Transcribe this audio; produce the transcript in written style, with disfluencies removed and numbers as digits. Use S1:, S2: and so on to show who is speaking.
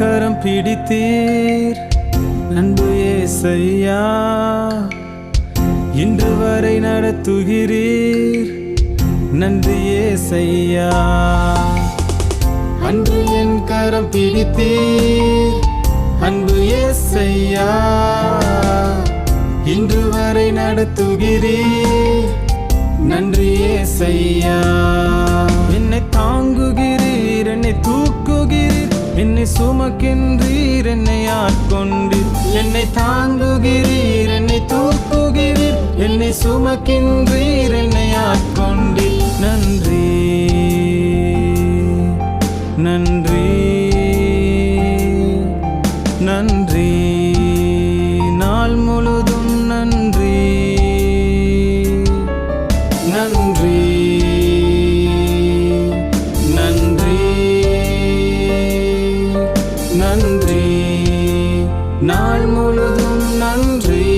S1: கரம் பிடித்தீர் அன்பு ஏசையா, இன்று வரை நடத்துகிறீர் நன்றி ஏசையா. அன்று என் கரம் பிடித்தீர் அன்பு ஏசையா, இன்று வரை நடத்துகிறீர் நன்றி ஏசையா. என்னை தாங்குகிறீர், என்னை தூக்குகிறீர், என்னை சுமக்கின்றீர், என்னை ஆட்கொண்டீர். என்னை தாங்குகிறீர், என்னை தூக்குகிறீர், என்னை சுமக்கின்றீர், என்னை ஆட்கொண்டீர். நன்றி நன்றி நன்றி, நாள் முழுதும் நன்றி நன்றி நன்றி நன்றி, நாள் முழுதும் நன்றி.